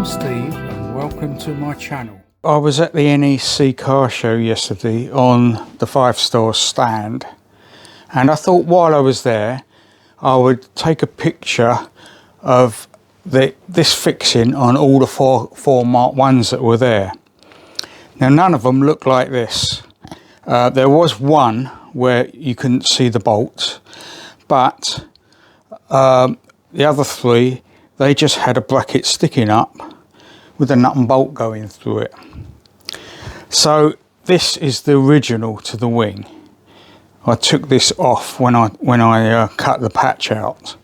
I'm Steve and welcome to my channel. I was at the NEC car show yesterday on the 5-star stand, and I thought while I was there I would take a picture of this fixing on all the four Mark 1s that were there. Now none of them look like this. There was one where you couldn't see the bolts, but the other three, they just had a bracket sticking up with a nut and bolt going through it. So this is the original to the wing. I took this off when I cut the patch out,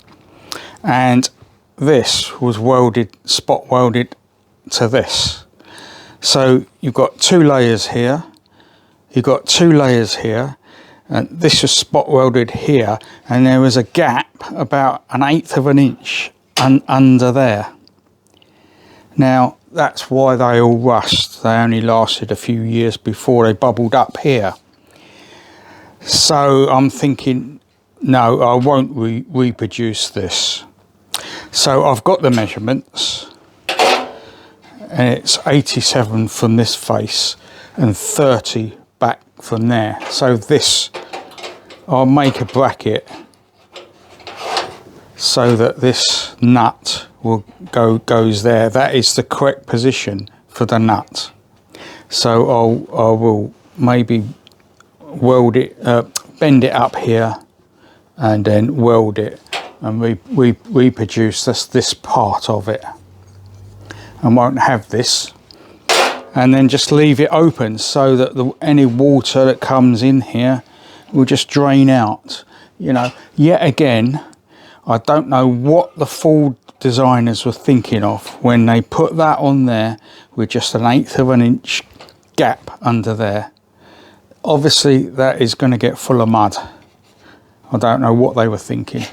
and this was welded, spot welded to this. So you've got 2 layers here, you've got 2 layers here, and this was spot welded here, and there was a gap about 1/8 of an inch under there. Now that's why they all rust. They only lasted a few years before they bubbled up here. So I'm thinking, no, I won't reproduce this. So I've got the measurements, and it's 87 from this face and 30 back from there. So this, I'll make a bracket so that this nut will goes there. That is the correct position for the nut. So I will maybe weld it, bend it up here, and then weld it and reproduce this part of it, and won't have this, and then just leave it open so that any water that comes in here will just drain out. You know, yet again, I don't know what the Ford designers were thinking of when they put that on there with just 1/8 of an inch gap under there. Obviously that is going to get full of mud. I don't know what they were thinking.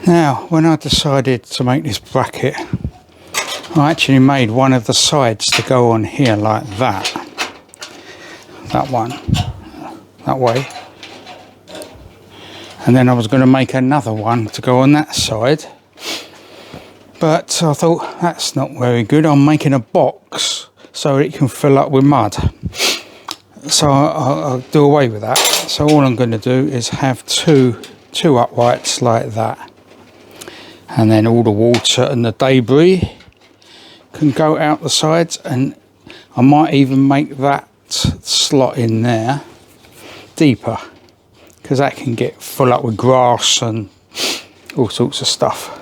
Now, when I decided to make this bracket, I actually made one of the sides to go on here like that. That one, that way. And then I was going to make another one to go on that side. But I thought, that's not very good. I'm making a box so it can fill up with mud. So I'll do away with that. So all I'm going to do is have two uprights like that. And then all the water and the debris can go out the sides, and I might even make that slot in there deeper, because that can get full up with grass and all sorts of stuff.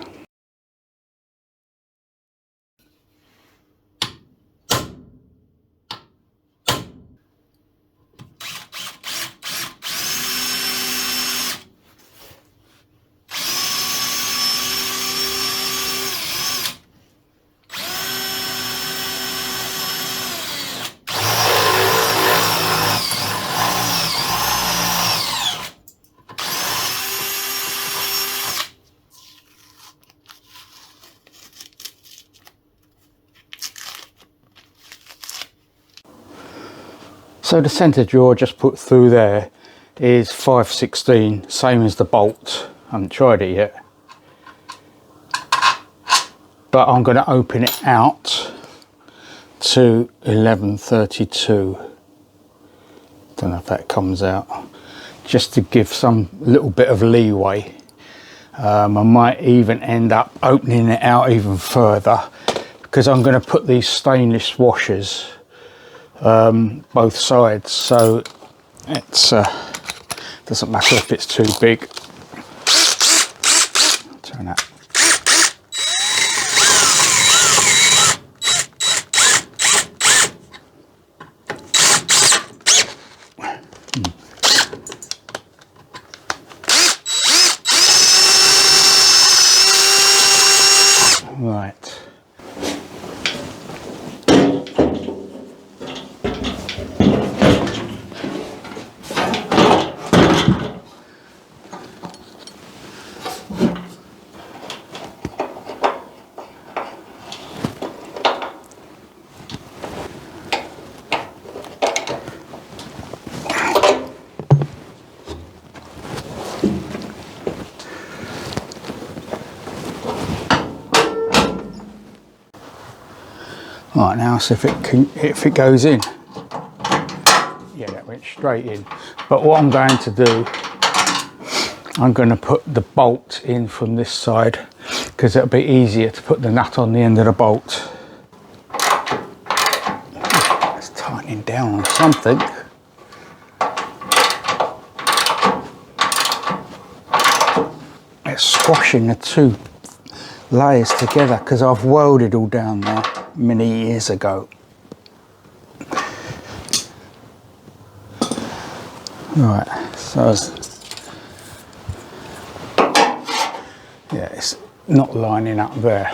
So the centre jaw just put through there is 5/16, same as the bolt. I haven't tried it yet, but I'm going to open it out to 11/32. Don't know if that comes out, just to give some little bit of leeway. I might even end up opening it out even further, because I'm going to put these stainless washers both sides, so it's doesn't matter if it's too big. Turn that. Right. Right, now see if it goes in. Yeah, that went straight in. But what I'm going to do, I'm going to put the bolt in from this side, because it'll be easier to put the nut on the end of the bolt. It's tightening down on something. It's squashing the two layers together, because I've welded all down there many years ago. Right, so yeah, it's not lining up there.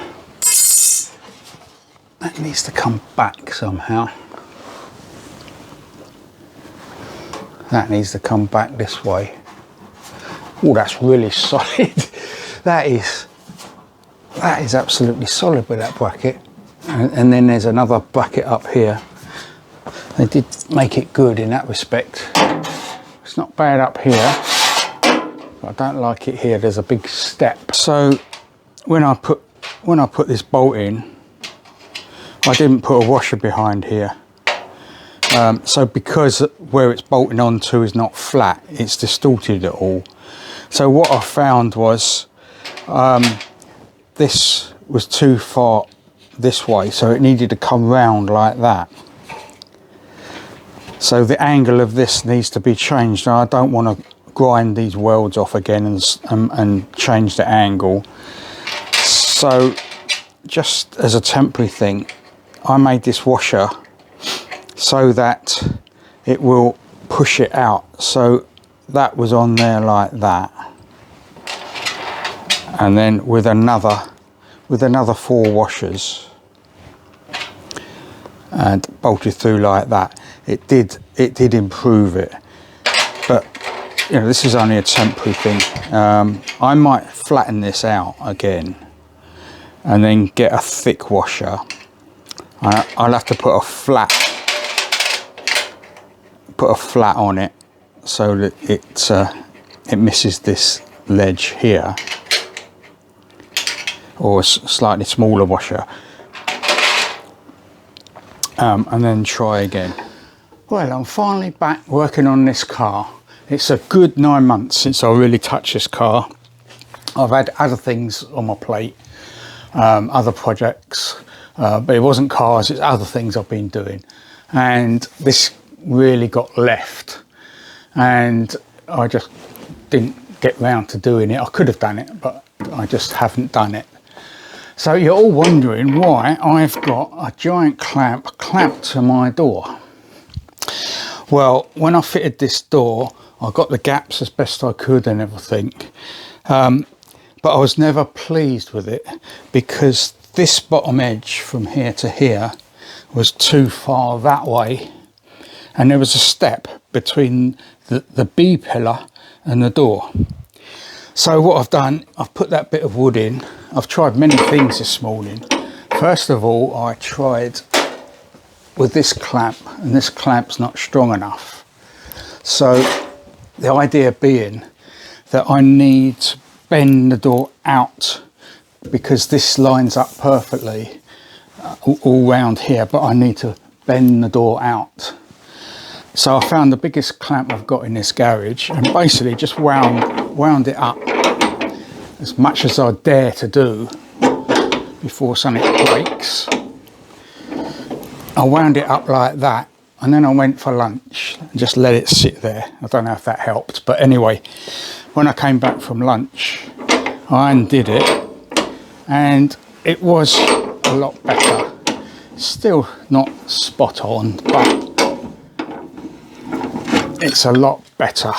That needs to come back somehow. That needs to come back this way. Oh, that's really solid. That is absolutely solid with that bracket. And then there's another bracket up here. They did make it good in that respect. It's not bad up here, but I don't like it here. There's a big step. So when I put this bolt in, I didn't put a washer behind here. So because where it's bolting onto is not flat, it's distorted it all. So what I found was this was too far this way, so it needed to come round like that. So the angle of this needs to be changed. Now I don't want to grind these welds off again and change the angle. So just as a temporary thing, I made this washer so that it will push it out. So that was on there like that, and then with another 4 washers and bolted through like that, it did improve it. But you know, this is only a temporary thing. I might flatten this out again and then get a thick washer. I'll have to put a flat on it so that it misses this ledge here, or a slightly smaller washer, and then try again. Well, I'm finally back working on this car. It's a good 9 months since I really touched this car. I've had other things on my plate, other projects, but it wasn't cars, it's other things I've been doing, and this really got left, and I just didn't get round to doing it. I could have done it, but I just haven't done it. So you're all wondering why I've got a giant clamp clamped to my door. Well, when I fitted this door, I got the gaps as best I could and everything, but I was never pleased with it because this bottom edge from here to here was too far that way, and there was a step between the B pillar and the door. So what I've done, I've put that bit of wood in. I've tried many things this morning. First of all, I tried with this clamp, and this clamp's not strong enough. So the idea being that I need to bend the door out, because this lines up perfectly all round here, but I need to bend the door out. So I found the biggest clamp I've got in this garage and basically just wound it up as much as I dare to do before something breaks. I wound it up like that, and then I went for lunch and just let it sit there. I don't know if that helped, but anyway, when I came back from lunch, I undid it and it was a lot better. Still not spot on, but it's a lot better.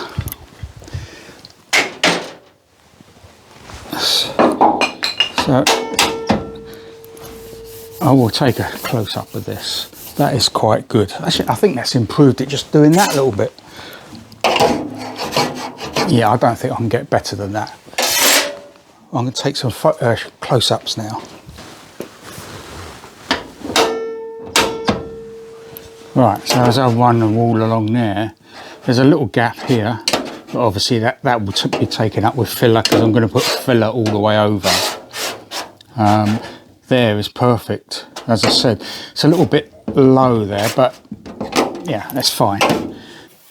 So I will take a close up of this. That is quite good. Actually, I think that's improved it just doing that little bit. Yeah, I don't think I can get better than that. I'm going to take some close-ups now. Right, so as I run the wall along there, there's a little gap here, but obviously that will be taken up with filler because I'm going to put filler all the way over. There is perfect. As I said, it's a little bit low there, but yeah, that's fine.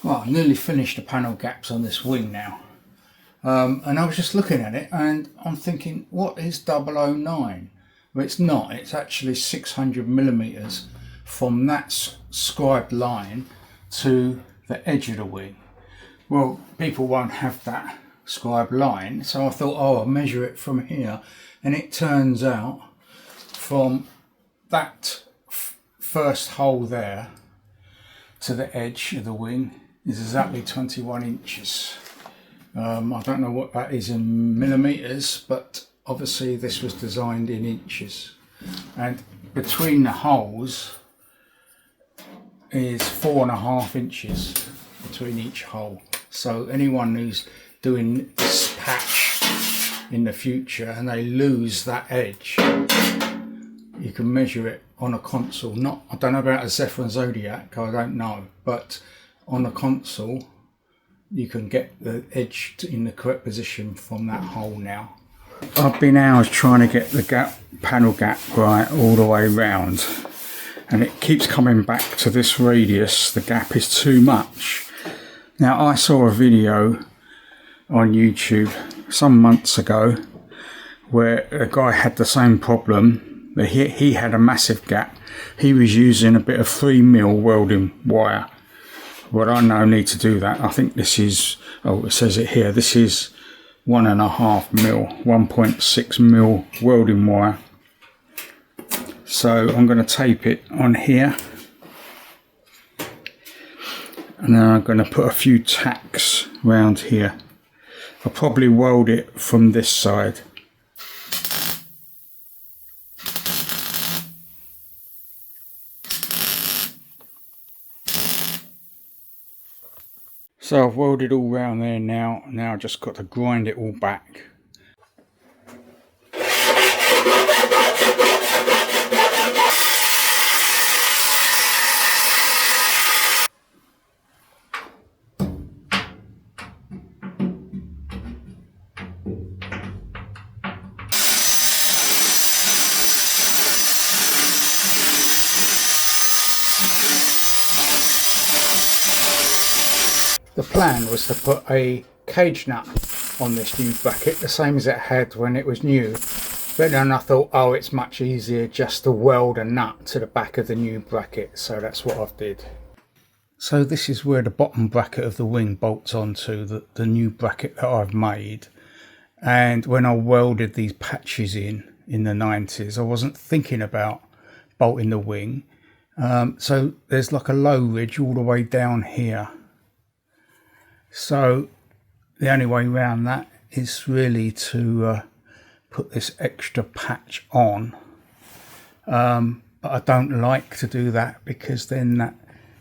Well, I've nearly finished the panel gaps on this wing now. And I was just looking at it and I'm thinking, what is 009? Well, it's not, it's actually 600 millimeters from that scribed line to the edge of the wing. Well, people won't have that scribed line, so I thought, oh, I'll measure it from here, and it turns out from that first hole there to the edge of the wing is exactly 21 inches. I don't know what that is in millimeters, but obviously this was designed in inches, and between the holes is 4.5 inches between each hole. So anyone who's doing this patch in the future and they lose that edge, you can measure it on a Consul. I don't know about a Zephyr and Zodiac, I don't know, but on a Consul you can get the edge in the correct position from that hole now. I've been hours trying to get the panel gap right all the way round, and it keeps coming back to this radius. The gap is too much. Now, I saw a video on YouTube some months ago where a guy had the same problem, but he had a massive gap. He was using a bit of 3mm welding wire. Well, I no need to do that. I think this is, oh, it says it here, this is 1.5mm, 1.6mm welding wire. So I'm going to tape it on here, and then I'm going to put a few tacks round here. I'll probably weld it from this side. So I've welded all round there now. Now I've just got to grind it all back. The plan was to put a cage nut on this new bracket, the same as it had when it was new, But then I thought, oh, it's much easier just to weld a nut to the back of the new bracket, so that's what I've did. So this is where the bottom bracket of the wing bolts onto the new bracket that I've made. And when I welded these patches in the 90s, I wasn't thinking about bolting the wing. So there's like a low ridge all the way down here. So the only way around that is really to put this extra patch on. But I don't like to do that because then that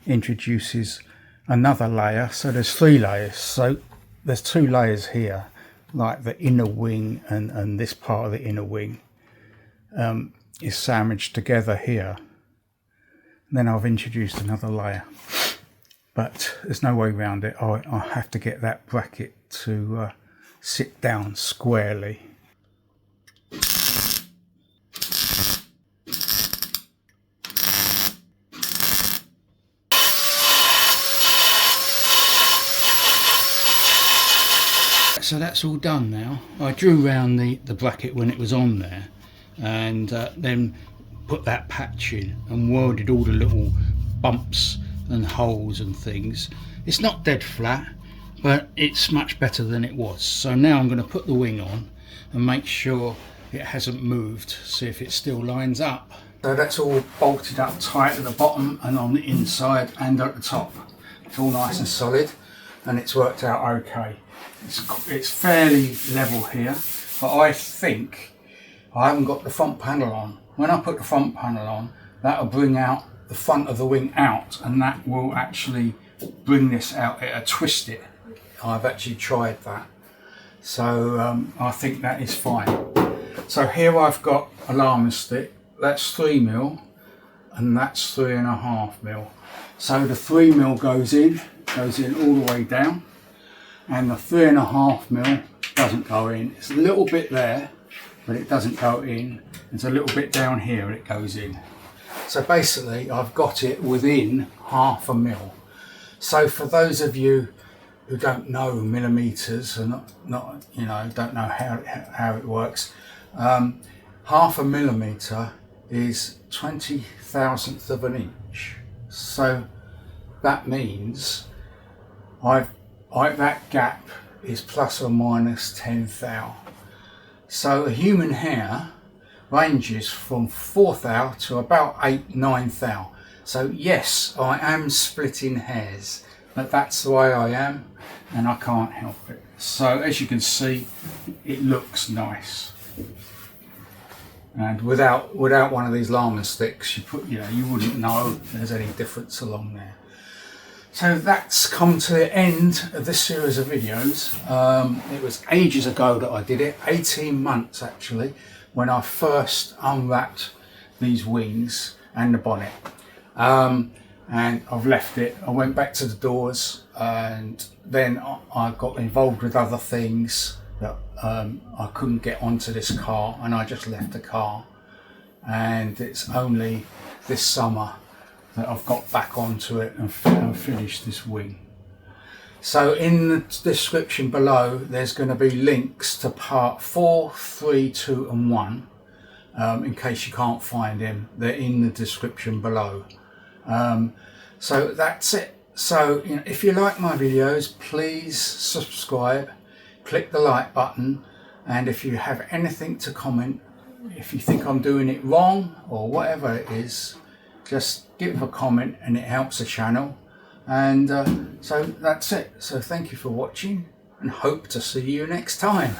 introduces another layer. So there's 3 layers. So there's 2 layers here, like the inner wing and this part of the inner wing is sandwiched together here. And then I've introduced another layer, but there's no way around it. I have to get that bracket to sit down squarely. So that's all done now. I drew around the bracket when it was on there, and then put that patch in and welded all the little bumps and holes and things. It's not dead flat, but it's much better than it was. So now I'm going to put the wing on and make sure it hasn't moved, see if it still lines up. So that's all bolted up tight at the bottom and on the inside and at the top. It's all nice and solid, and it's worked out okay. It's fairly level here, but I think I haven't got the front panel on. When I put the front panel on, that'll bring out the front of the wing out, and that will actually bring this out. It'll twist it. I've actually tried that, so I think that is fine. So here I've got a llama stick. That's 3mm and that's 3.5mm. So the 3mm goes in all the way down, and the 3.5mm doesn't go in. It's a little bit there, but it doesn't go in. It's a little bit down here and it goes in. So basically I've got it within 0.5mm. So for those of you who don't know millimeters and not you know, don't know how it works, 0.5mm is 20,000th of an inch. So that means that gap is plus or minus 10 thou. So a human hair ranges from 4 thou to about 8-9 thou. So yes, I am splitting hairs, but that's the way I am and I can't help it. So as you can see, it looks nice. And without one of these llama sticks, you wouldn't know there's any difference along there. So that's come to the end of this series of videos. It was ages ago that I did it, 18 months actually, when I first unwrapped these wings and the bonnet. And I've left it. I went back to the doors, and then I got involved with other things that I couldn't get onto this car, and I just left the car. And it's only this summer that I've got back onto it and finished this wing. So in the description below there's going to be links to part 4, 3, 2 and 1. In case you can't find them, they're in the description below. So that's it. So if you like my videos, please subscribe, click the like button, and if you have anything to comment, if you think I'm doing it wrong or whatever it is, just give a comment and it helps the channel. And so that's it. So thank you for watching and hope to see you next time.